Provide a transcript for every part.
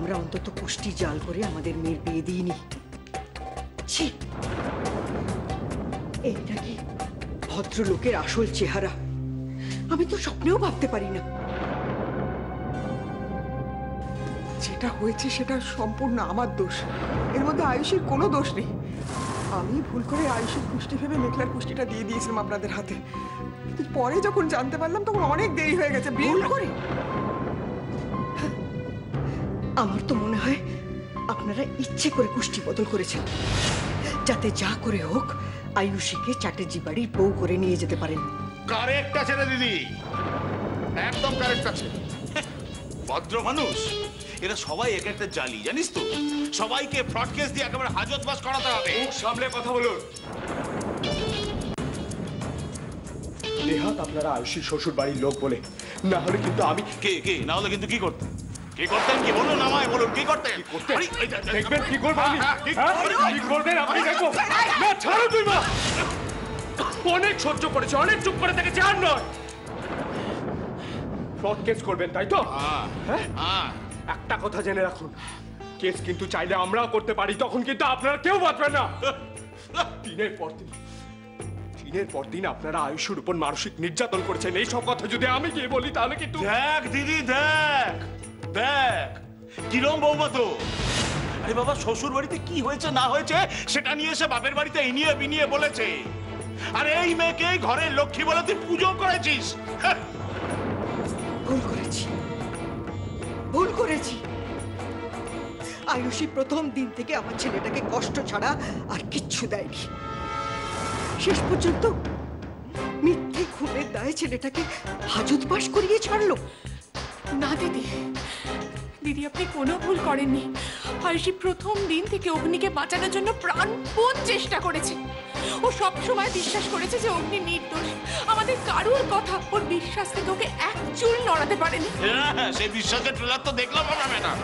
আমরা অন্তত পুষ্টি জাল করে আমাদের মেয়ের বিয়ে দিইনি। এইটা কি ভদ্রলোকের আসল চেহারা? আমি তো স্বপ্নেও ভাবতে পারি না। যেটা হয়েছে সেটা সম্পূর্ণ আমার দোষ, এর মধ্যে আয়ুষের কোনো দোষ নেই। আমি ভুল করে আয়ুষের পুষ্টি ভেবে মেঘলার পুষ্টিটা দিয়ে দিয়েছিলাম আপনাদের হাতে, কিন্তু পরে যখন জানতে পারলাম তখন অনেক দেরি হয়ে গেছে। ভুল করে? আমার তো মনে হয় আপনারা ইচ্ছে করে কুষ্টি বদল করেছেন, যাতে যা করে হোক আয়ুষীকে চ্যাটার্জি বাড়ির বউ করে নিয়ে যেতে পারেন। কারেক্ট আছে রে দিদি, একদম কারেক্ট আছে। ভদ্র মানুষ এরা সবাই এক একটা জালি, জানিস তো? সবাইকে ফ্রড কেস দিয়ে একেবারে হাজতবাস করাতে হবে। মুখ সামলে কথা বলুন। নেহাত আপনারা আয়ুষীর শ্বশুর বাড়ির লোক বলে, না হলে কিন্তু আমি কে না হলে কিন্তু কি করতেন? কি করতেন? কি বলুন আমায়, বলুন কি করতেন? দেখবেন কি করবো আমি, কি করবেন আপনি দেখো। না ছাড়ো তুই মা, অনেক সহ্য করেছে, অনেক চুপ করে থেকেছে, আর নয়। ফ্রড কেস করবেন তাই তো? হ্যাঁ, একটা কথা জেনে রাখুন, কেস কিন্তু চাইলে আমরাও করতে পারি, তখন কিন্তু আপনারা কেউ বাঁচবেন না। দিনের পর দিন আপনারা আয়ুষের উপর মানসিক নির্যাতন করেছেন, এই সব কথা যদি আমি গিয়ে বলি তাহলে কিন্তু। দেখ দিদি, দেখ কিরম বৌমা তো। আরে বাবা, শ্বশুর বাড়িতে কি হয়েছে না হয়েছে সেটা নিয়ে এসে বাপের বাড়িতে ইনিয়ে বিনিয়ে বলেছে। আর এই মেয়েকে ঘরের লক্ষ্মী বলে তুই পুজো করেছিস। ভুল করেছি। আয়ুষী প্রথম দিন থেকে আমার ছেলেটাকে কষ্ট ছাড়া আর কিচ্ছু দেয়নি। শেষ পর্যন্ত মিথ্যে খুনের দায়ে ছেলেটাকে হাজতবাস করিয়ে ছাড়লো। না দিদি, আপনি কোনো ভুল করেননি। আয়ুষী প্রথম দিন থেকে অগ্নিকে বাঁচানোর জন্য প্রাণপণ চেষ্টা করেছে। ও সব সময় বিশ্বাস করেছে যে অগ্নি নির্দোষ। আমাদের কারোর কথা ওর বিশ্বাস থেকে ওকে এক চুল নড়াতে পারেনি। হ্যাঁ, সেই বিশ্বাসের ট্রেলার তো দেখলাম আমরা ম্যাডাম।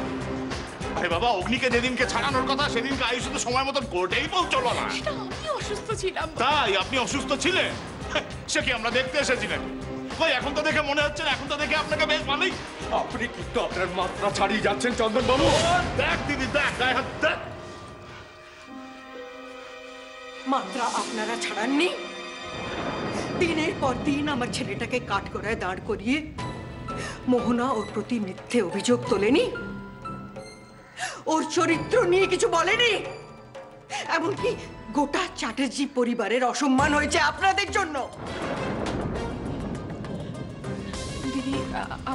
আরে বাবা, অগ্নিকে যেদিনকে ছাড়ানোর কথা সেদিনকে আয়ুষ তো সময় মতন কোর্টেই পৌঁছলো না। আমি অসুস্থ ছিলাম। তাই আপনি অসুস্থ ছিলেন? সে কি আমরা দেখতে এসেছিলেন? কই, এখন তো দেখে মনে হচ্ছে না, এখন তো দেখে আপনাকে বেশ ভালোই। আপনি কিন্তু আপনার মাত্রা ছাড়িয়ে যাচ্ছেন চন্দন বাবু। দেখ দিদি, দেখ গায়ে হাত দেখ। মাত্রা আপনারা ছাড়াননি। দিনের পর দিন আমার ছেলেটাকে কাঠগড়ায় দাঁড় করিয়ে মোহনা ওর প্রতি মিথ্যে অভিযোগ তোলেনি, ওর চরিত্র নিয়ে কিছু বলেনি। এমনকি গোটা চ্যাটার্জি পরিবারের অসম্মান হয়েছে আপনাদের জন্য। দিদি,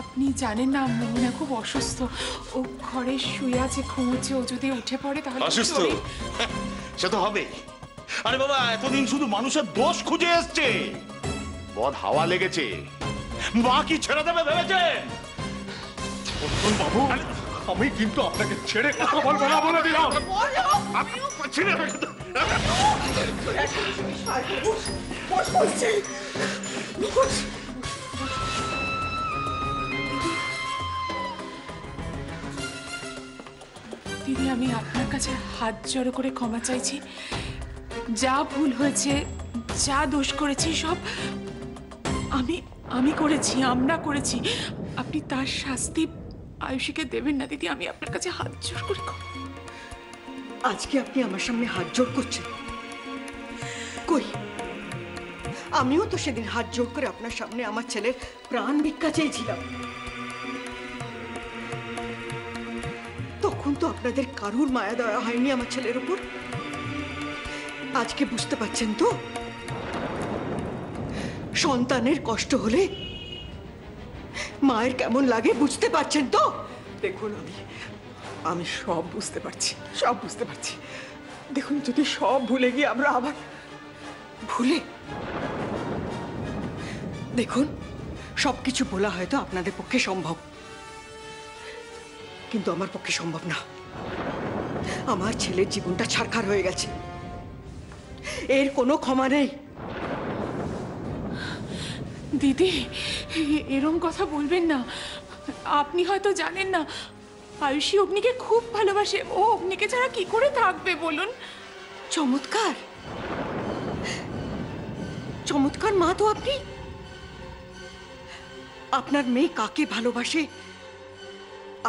আপনি জানেন না মোহনা খুব অসুস্থ। ও ঘরে শুয়ে আছে, ঘুমোচ্ছে। ও যদি উঠে পড়ে তাহলে অসুস্থ সে তো হবেই। আরে বাবা, এতদিন শুধু মানুষের দোষ খুঁজে এসছে, বদ হাওয়া লেগেছে। মা কি ছেড়ে দেবে ভেবেছেন? চন্দন বাবু, আমি কিন্তু আপনাকে ছেড়ে কথা বলবো না বলে দিলাম। দিদি, আমি আপনার কাছে হাত জড়ো করে ক্ষমা চাইছি। যা ভুল হয়েছে, যা দোষ করেছি সব আমি করেছি, আমরা করেছি। আপনি তার শাস্তি আয়ুষীকে দেবেন না দিদি। আমি আপনার কাছে হাত জোড় করে। আজকে আপনি আমার সামনে হাত জোড় করছেন? কই, আমিও তো সেদিন হাত জোড় করে আপনার সামনে আমার ছেলের প্রাণ ভিক্ষা চেয়েছিলাম। তখন তো আপনাদের কারুর মায়া দয়া হয়নি আমার ছেলের উপর। আজকে বুঝতে পারছেন তো সন্তানের কষ্ট হলে মায়ের কেমন লাগে? বুঝতে পারছেন তো? দেখুন, আমি সব বুঝতে পারছি, সব বুঝতে পারছি। দেখুন, যদি সব ভুলে গিয়ে আমরা আবার দেখুন, সবকিছু বলা হয়তো আপনাদের পক্ষে সম্ভব, কিন্তু আমার পক্ষে সম্ভব না। আমার ছেলের জীবনটা ছারখার হয়ে গেছে, এর কোনো ক্ষমা নেই। দিদি, এরম কথা বলবেন না। আপনি হয়তো জানেন না, আয়ুষী অগ্নিকে খুব ভালোবাসে। ও অগ্নিকে ছাড়া কি করে থাকবে বলুন? চমৎকার, চমৎকার মা তো আপনি। আপনার মেয়ে কাকে ভালোবাসে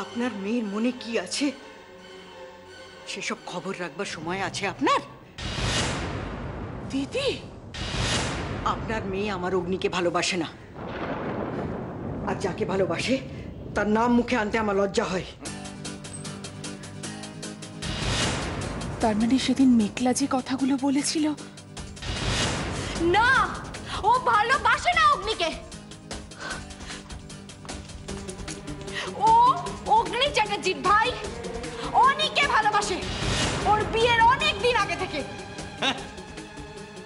আপনার মেয়ের মনে কি আছে সেসব খবর রাখবার সময় আছে আপনার? দিদি, আপনার মেয়ে আমার অগ্নিকে ভালোবাসে না, আর যাকে ভালোবাসে তার নাম মুখে আনতে আমার লজ্জা হয়। তার মানে সেদিন মেঘলা যে কথাগুলো বলেছিল, না, ও ভালোবাসে না অগ্নিকে। ও অগ্নি চ্যাটার্জির ভাই অনিকে ভালোবাসে, ওর বিয়ের অনেক দিন আগে থেকে।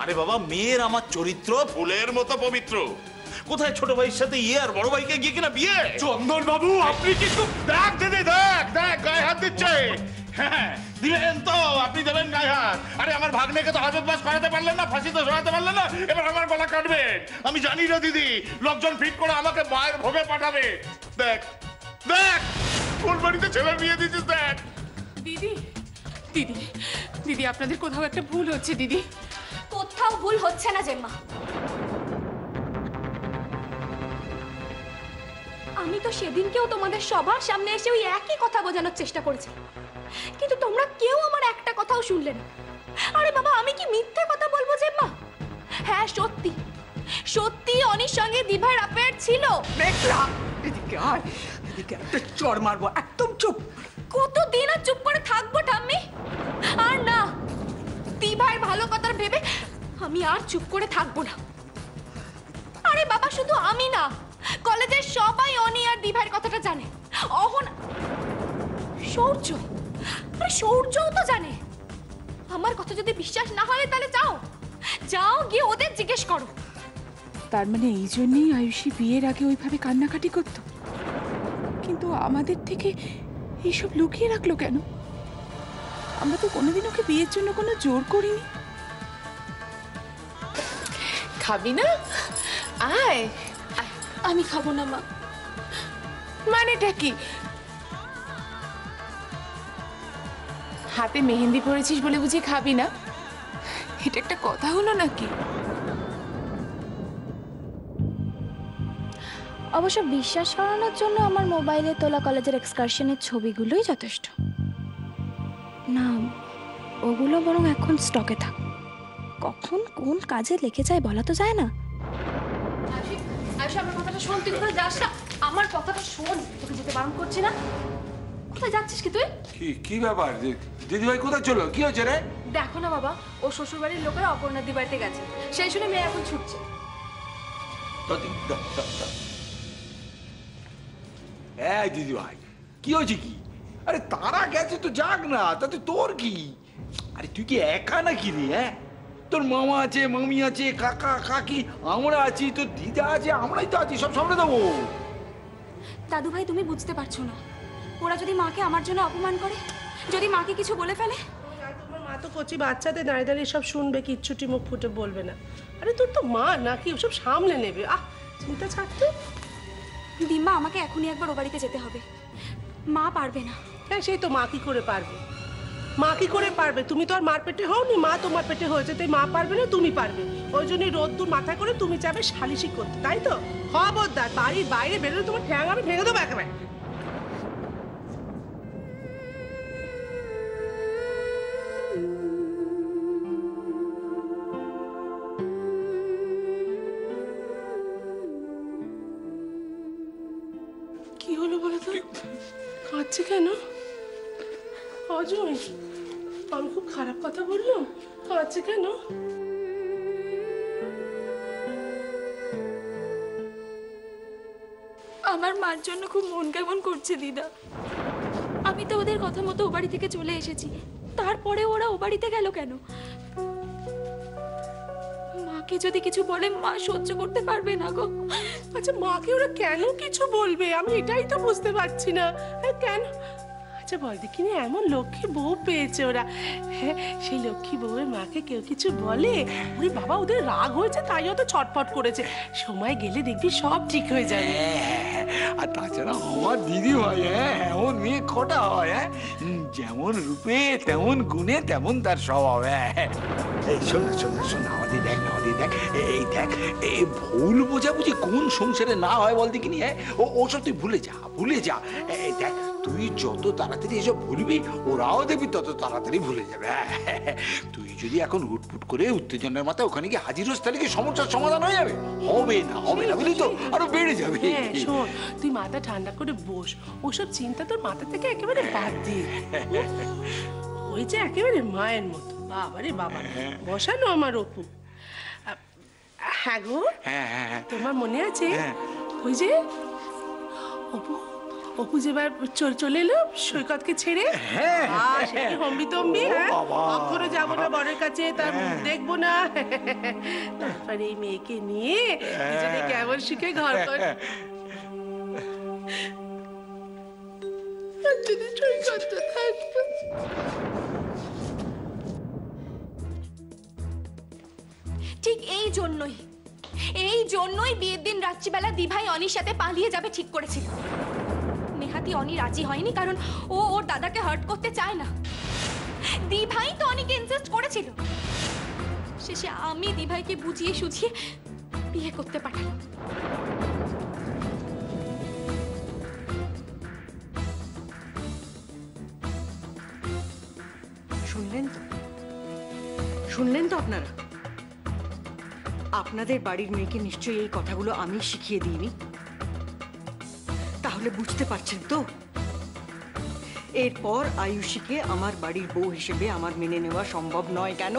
আরে বাবা, মেয়ের আমার চরিত্র ফুলের মতো পবিত্র। কোথায় ছোট ভাইয়ের সাথে আর বড় ভাইকে গিয়ে কিনা বিয়ে? চন্দন বাবু, আপনি কিন্তু দেখ দিদি, দেখ দেখ গায়ে হাত দিচ্ছে। হ্যাঁ দিবেন তো, আপনি দেবেন গায়ে হাত। আরে আমার ভাগ্নেকে তো হাজত বাস করাতে পারলেন না, ফাঁসিতে সরাতে পারলেন না, এবার আমার গলা কাটবেন। আমি জানি না দিদি, লোকজন ফিট করে আমাকে মায়ের ভোগে পাঠাবে। দেখ দেখ কোন বাড়িতে ছেলের বিয়ে দিচ্ছিস, দেখ। দিদি, দিদি, দিদি, আপনাদের কোথাও একটা ভুল হচ্ছে দিদি। কোথাও ভুল হচ্ছে না জেম্মা। আমি তো সেদিনকেও তোমাদের সবার সামনে এসে ওই একই কথা বোঝানোর চেষ্টা করেছি, কিন্তু তোমরা কেউ আমার একটা কথাও শুনলে না। আরে বাবা, আমি কি মিথ্যে কথা বলবো জেম্মা? হ্যাঁ সত্যি, সত্যি অনির সঙ্গে দিভার অ্যাফেয়ার ছিল। মেঘলা, এদিকে আয়, এদিকে একটা চড় মারবো, একদম চুপ। কতদিন আর চুপ করে থাকবো ঠাম্মি? আর না, দিভার ভালো কথা ভেবে আমি আর চুপ করে থাকবো না। আরে বাবা, শুধু আমি না, কলেজের সবাই অনি আর দিভার কথাটা জানে। অহন, সৌর্য, আরে সৌর্যও তো জানে। আমার কথা যদি বিশ্বাস না হয় তাহলে যাও, যাও গিয়ে ওদের জিজ্ঞেস করো। তার মানে এই জন্যই আয়ুষী বিয়ের আগে ওইভাবে কান্নাকাটি করতো, কিন্তু আমাদের থেকে এইসব লুকিয়ে রাখলো কেন? আমরা তো কোনোদিন ওকে বিয়ের জন্য কোনো জোর করিনি। খাবি না? আয়। আমি খাবো না মা। মানেটা কি? হাতে মেহেন্দি পরেছিস বলে বুঝি খাবি না? এটা একটা কথা হলো নাকি? অবশ্য বিশ্বাস করানোর জন্য আমার মোবাইলে তোলা কলেজের এক্সকারশনের ছবিগুলোই যথেষ্ট। না, ওগুলো বরং এখন স্টকে থাক, কখন কোন কাজে লেগে যায় বলা তো যায় না। আমার কথাটা শোন, তুই কোথায় যাস না? আমার কথাটা শোন, তোকে যেতে বারণ করছি না। কোথায় যাচ্ছিস কি তুই? কি ব্যাপার? দিদিভাই কোথায় চলো? কি হয়েছে রে? দেখো না বাবা, ও শ্বশুর বাড়ির লোকেরা অপর্ণাদি বাড়িতে গেছে, সেই শুনে মেয়ে এখন ছুটছে। এই দিদিভাই, কি হয়েছে কি? আরে তারা গেছে তো যাক না, তাতে তোর কি? আরে তুই কি একা নাকি রে? হ্যাঁ, তোর মামা আছে, মামি আছে, কাকা কাকি, আমরা আছি, তোর দিদা আছে, আমরাই তো আছি, সব সামনে দেবো। দাদু ভাই, তুমি বুঝতে পারছো না, ওরা যদি মাকে আমার জন্য অপমান করে, যদি মাকে কিছু বলে ফেলে। তোমার মা তো কচি বাচ্চাদের দাঁড়িয়ে দাঁড়িয়ে সব শুনবে, কিচ্ছুটি মুখ ফুটে বলবে না। আরে তোর তো মা নাকি, ওসব সামলে নেবে। চিন্তা ছাড়তো। দিম্মা, আমাকে এখনই একবার ও বাড়িতে যেতে হবে, মা পারবে না। হ্যাঁ, সেই তো, মা কি করে পারবে? মা কি করে পারবে? তুমি তো আর মার পেটে হওনি, মা তোমার পেটে হয়েছে, তাই মা পারবে না, তুমি পারবে। ওই জন্যই রোদ্দুর মাথা করে তুমি যাবে সালিশি করতে, তাই তো? খবরদার বাড়ির বাইরে বেরোলে তোমার ঠ্যাং আমি ভেঙে দেবো একেবারে। কি হলো বলো তো? কাঁদছে কেন অজয়? আমি খুব খারাপ কথা বললাম? কাঁদছে কেন? আমার মার জন্য খুব মন কেমন করছে দিদা। আমি তো ওদের কথা মতো ও বাড়ি থেকে চলে এসেছি, তারপরে ওরা ও বাড়িতে গেল কেন? মাকে যদি কিছু বলে মা সহ্য করতে পারবে না গো। আচ্ছা, মাকে ওরা কেন কিছু বলবে? আমি এটাই তো বুঝতে পারছি না। কেন? আচ্ছা বল দেখিনি, এমন লক্ষ্মী বউ পেয়েছে ওরা, হ্যাঁ, সেই লক্ষ্মী বউয়ের মাকে কেউ কিছু বলে? ওরে বাবা, ওদের রাগ হয়েছে তাই অত ছটফট করেছে। সময় গেলে দেখবি সব ঠিক হয়ে যাবে। আর তাছাড়া আমার দিদিভাই, হ্যাঁ, এমন মেয়ে কটা হয়? হ্যাঁ, যেমন রূপে তেমন গুণে তেমন তার স্বভাব। হ্যাঁ, এই শোন শোন শোন, আমাদের দেখ না, আমাদের দেখ, এই দেখ, এই ভুল বোঝাবুঝি কোন সংসারে না হয় বল দেখিনি? হ্যাঁ, ওসব তুই ভুলে যা, ভুলে যা। এই দেখ, তুই যত তাড়াতাড়ি এসব ভুলবি ওরাও দেখবি তত তাড়াতাড়ি ভুলে যাবে। তুই যদি এখন হুটফুট করে উত্তেজনার মাথায় ওখানে গিয়ে হাজির হোস তাহলে কি সমস্যার সমাধান হয়ে যাবে? হবে না বুঝলি তো, আরো বেড়ে যাবে। হ্যাঁ শোন, তুই মাথা ঠান্ডা করে বস, ওসব চিন্তা তোর মাথা থেকে একেবারে বাদ দিয়ে। ওই যে একেবারে মায়ের মতো, বাবারে বাবা, বসানো আমার অপু। হ্যাঁ গো, তোমার মনে আছে ওই যে অপু যেবার চলে এলো সৈকতকে ছেড়ে? হম্বি তম্বি, কখনো যাবো না বরের কাছে, তার মুখ দেখবো না। তারপরে এই মেয়েকে নিয়ে দুজনে কেমন সুখে ঘর কর। সৈকত থাকতো। ঠিক এই জন্যই বিয়ের দিন রাত্রিবেলা দিভাই অনির সাথে পালিয়ে যাবে ঠিক করেছিল। নেহাতি অনি রাজি হয়নি, কারণ ও ওর দাদাকে হার্ট করতে চায় না। দিভাই তো অনিকে ইনসিস্ট করেছিল। শেষে আমি দিভাইকে বুঝিয়ে সুঝিয়ে বিয়ে করতে পাঠালাম। শুনলেন তো আপনারা? আপনাদের বাড়ির মেয়েকে নিশ্চয়ই এই কথাগুলো আমি শিখিয়ে দিইনি। তাহলে বুঝতে পারছেন তো, এরপর আয়ুষীকে আমার বাড়ির বউ হিসেবে আমার মেনে নেওয়া সম্ভব নয় কেন?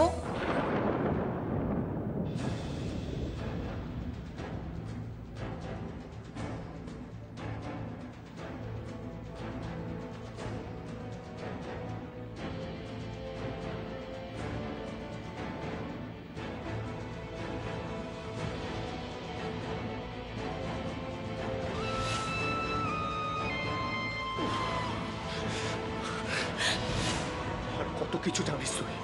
কত কিছু জানিস তুই,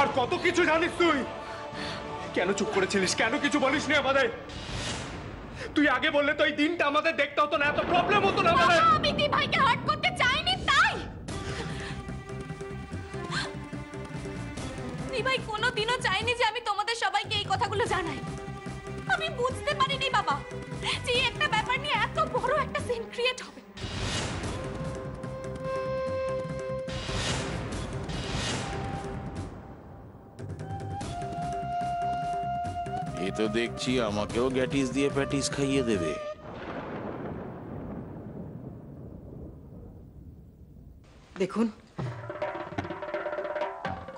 আর কত কিছু জানিস তুই। কেন চুপ করেছিলিস? কেন কিছু বলিস নি আমাদের? তুই আগে বললে তো এই দিনটা আমাদের দেখতে হতো না, এত প্রবলেম হতো না আমাদের। আমি দিভাইকে হার্ট করতে চাইনি তাই। দিভাই কোনোদিনও চাইনি যে আমি তোমাদের সবাইকে এই কথাগুলো জানাই। আমি বুঝতে পারিনি বাবা যে একটা ব্যাপার নিয়ে এত বড় একটা সিন ক্রিয়েট হবে। এ তো দেখছি আমাকেও গ্যাটিস দিয়ে প্যাটিস খাইয়ে দেবে। দেখুন,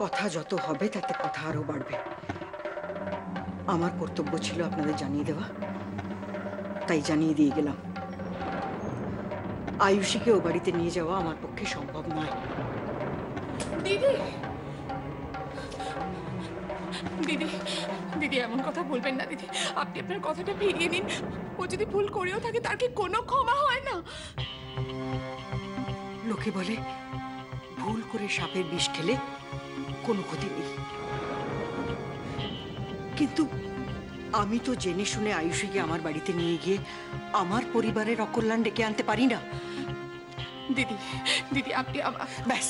কথা যত হবে তাতে কথা আরো বাড়বে। আমার কর্তব্য ছিল আপনাদের জানিয়ে দেওয়া, তাই জানিয়ে দিয়ে গেলাম। আয়ুষীকে ও বাড়িতে নিয়ে যাওয়া আমার পক্ষে সম্ভব নয়। দিদি দিদি দিদি এমন কথা বলবেন না দিদি, আপনি আপনার কথাটা ফিরিয়ে নিন। ও যদি ভুল করেও থাকে তার কি কোনো ক্ষমা হয় না? লোকে বলে ভুল করে সাপের বিষ খেলে কোনো ক্ষতি নেই, কিন্তু আমি তো জেনে শুনে আয়ুষীকে আমার বাড়িতে নিয়ে গিয়ে আমার পরিবারের অকল্যাণ ডেকে আনতে পারি না। দিদি দিদি আপনি ব্যাস,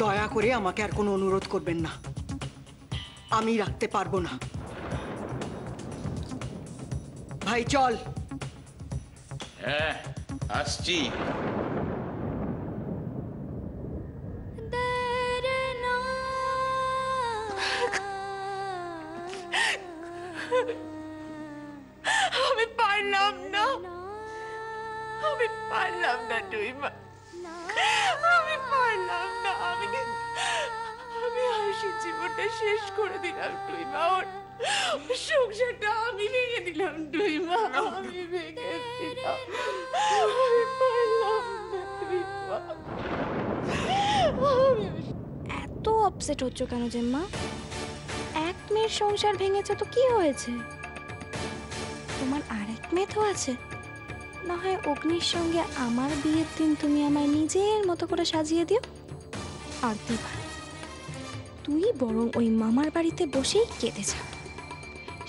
দয়া করে আমাকে আর কোনো অনুরোধ করবেন না, আমি রাখতে পারবো না। ভাই চল। হ্যাঁ আসছি। আমি পারলাম না, আমি পারলাম না টুইমা, আমি পারলাম না। আমি আয়ুষের জীবনটা শেষ করে দিলাম টুইমা, ওর সংসারটা আমি ভেঙে দিলাম টুইমা, আমি ভেঙে দিলাম। আমি পারলাম না টুইমা। এত আপসেট হচ্ছ কেন জেম্মা? এক মেয়ের সংসার ভেঙেছে তো কি হয়েছে? তোমার আরেক মেয়ে তো আছে, না হয় অগ্নির সঙ্গে আমার বিয়ের দিন তুমি আমায় নিজের মতো করে সাজিয়ে দিও। আর দিবা, তুই বরং ওই মামার বাড়িতে বসেই কেঁদে যা,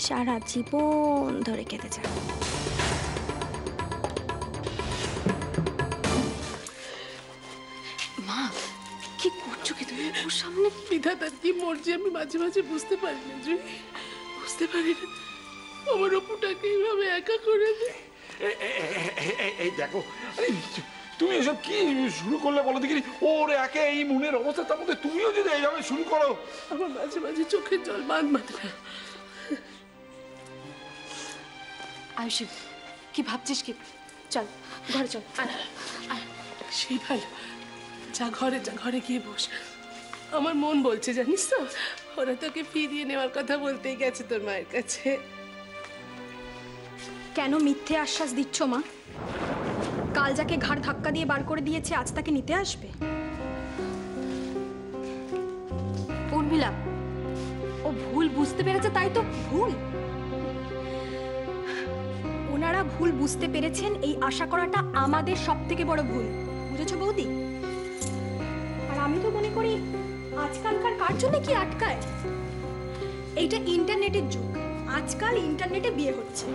সারা জীবন ধরে কেঁদে যা। মা কি করছো কি তুমি? ওর সামনে বিধাতার কি মর্জি আমি মাঝে মাঝে বুঝতে পারি না, বুঝতে পারি না। আমার অপুটাকে এইভাবে একা করে দে। এই দেখো, আরে তুমি এসব কি শুরু করলে বলো দেখি? ওর একে এই মনের অবস্থা, তার মধ্যে তুমিও যদি এইভাবে শুরু করো। আমার মাঝে মাঝে চোখের জল বাঁধ মাথা। আয়ুষী, কি ভাবছিস কি? চল ঘরে চল। সেই ভালো, যা ঘরে যা, ঘরে গিয়ে বস। আমার মন বলছে জানিস তো, ওরা তোকে ফিরিয়ে নেওয়ার কথা বলতেই গেছে তোর মায়ের কাছে। কেন মিথ্যে আশ্বাস দিচ্ছ মা? কাল যাকে ঘাড় ধাক্কা দিয়ে বার করে দিয়েছে আজ তাকে নিতে আসবে? উর্মিলা, ও ভুল বুঝতে পেরেছে তাই তো ভুল। ওনারা ভুল বুঝতে পেরেছেন এই আশা করাটা আমাদের সব থেকে বড় ভুল, বুঝেছো বৌদি? আর আমি তো মনে করি আজকালকার কার জন্য কি আটকায়? এইটা ইন্টারনেটের যুগ, আজকাল ইন্টারনেটে বিয়ে হচ্ছে।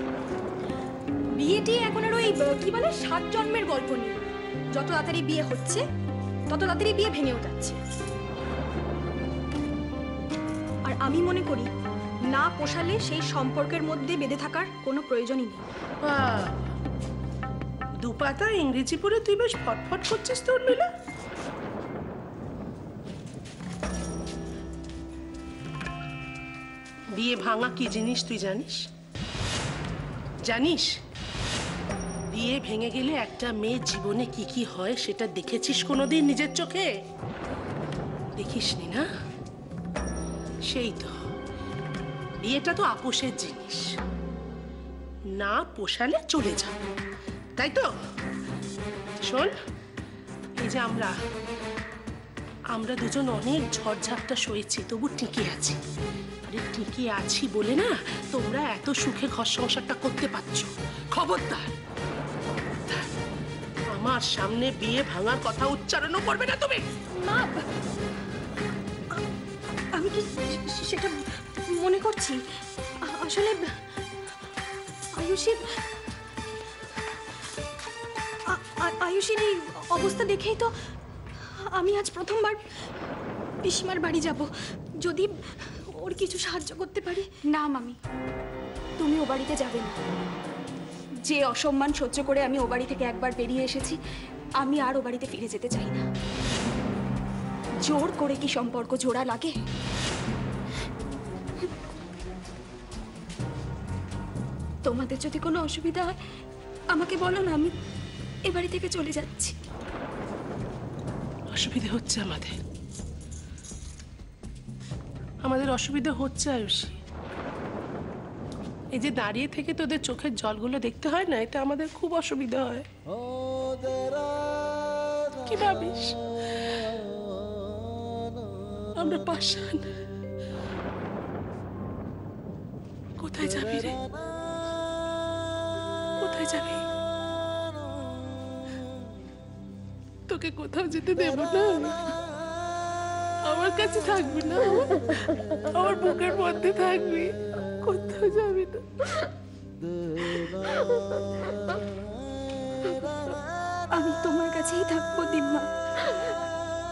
বিয়েটি এখন আর ওই কি বলে 7 জন্মের গল্প নেই। যত তাড়াতাড়ি বিয়ে হচ্ছে তত তাড়াতাড়ি বিয়ে ভেঙেও যাচ্ছে। আর আমি মনে করি না পোষালে সেই সম্পর্কের মধ্যে বেঁধে থাকার কোনো প্রয়োজনই নেই। দুপাতা ইংরেজি পড়ে তুই বেশ ফটফট করছিস তোর মিলা। বিয়ে ভাঙা কি জিনিস তুই জানিস? জানিস বিয়ে ভেঙে গেলে একটা মেয়ের জীবনে কি কি হয় সেটা দেখেছিস কোনোদিন নিজের চোখে? দেখিসনি না? সেই তো, বিয়েটা তো আপোষের জিনিস, না পোষালে চলে যা, তাই তো? শোন, এই যে আমরা দুজন অনেক ঝড়ঝাপটা সয়েছি, তবু টিকে আছি। আরে টিকে আছি বলে না তোমরা এত সুখে ঘর সংসারটা করতে পারছো। খবরদার আমার সামনে বিয়ে ভাঙার কথা উচ্চারণও করবে না তুমি। মা, আমি কি সেটা মনে করছি? আসলে আয়ুষীর এই অবস্থা দেখেই তো আমি আজ প্রথমবার পিসিমার বাড়ি যাব, যদি ওর কিছু সাহায্য করতে পারি। না মামি, তুমি ও বাড়িতে যাবে না। যে অসম্মান সহ্য করে আমি ও বাড়ি থেকে একবার বেরিয়ে এসেছি, আমি আর ও বাড়িতে ফিরে যেতে চাই না। জোর করে কি সম্পর্ক জোড়া লাগে? তোমাদের যদি কোনো অসুবিধা হয় আমাকে বলো না, আমি এ বাড়ি থেকে চলে যাচ্ছি। অসুবিধা হচ্ছে আমাদের অসুবিধা হচ্ছে আয়ুষী। এই যে দাঁড়িয়ে থেকে তোদের চোখের জলগুলো দেখতে হয় না, এটা আমাদের খুব অসুবিধা হয়। কি ভাবিস আমরা পাষাণ? কোথায় যাবি রে? কোথায় যাবি? তোকে কোথাও যেতে দেব না, আমার কাছে থাকবি না, আমার বুকের মধ্যে থাকবি, কোথাও যাবি না। আমি তোমার কাছেই থাকবো দিম্মা,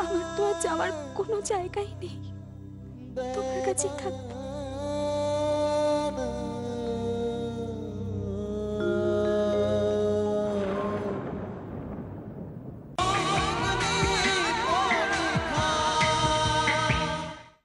আমার তো আর যাওয়ার কোনো জায়গাই নেই, তোমার কাছেই থাকবো।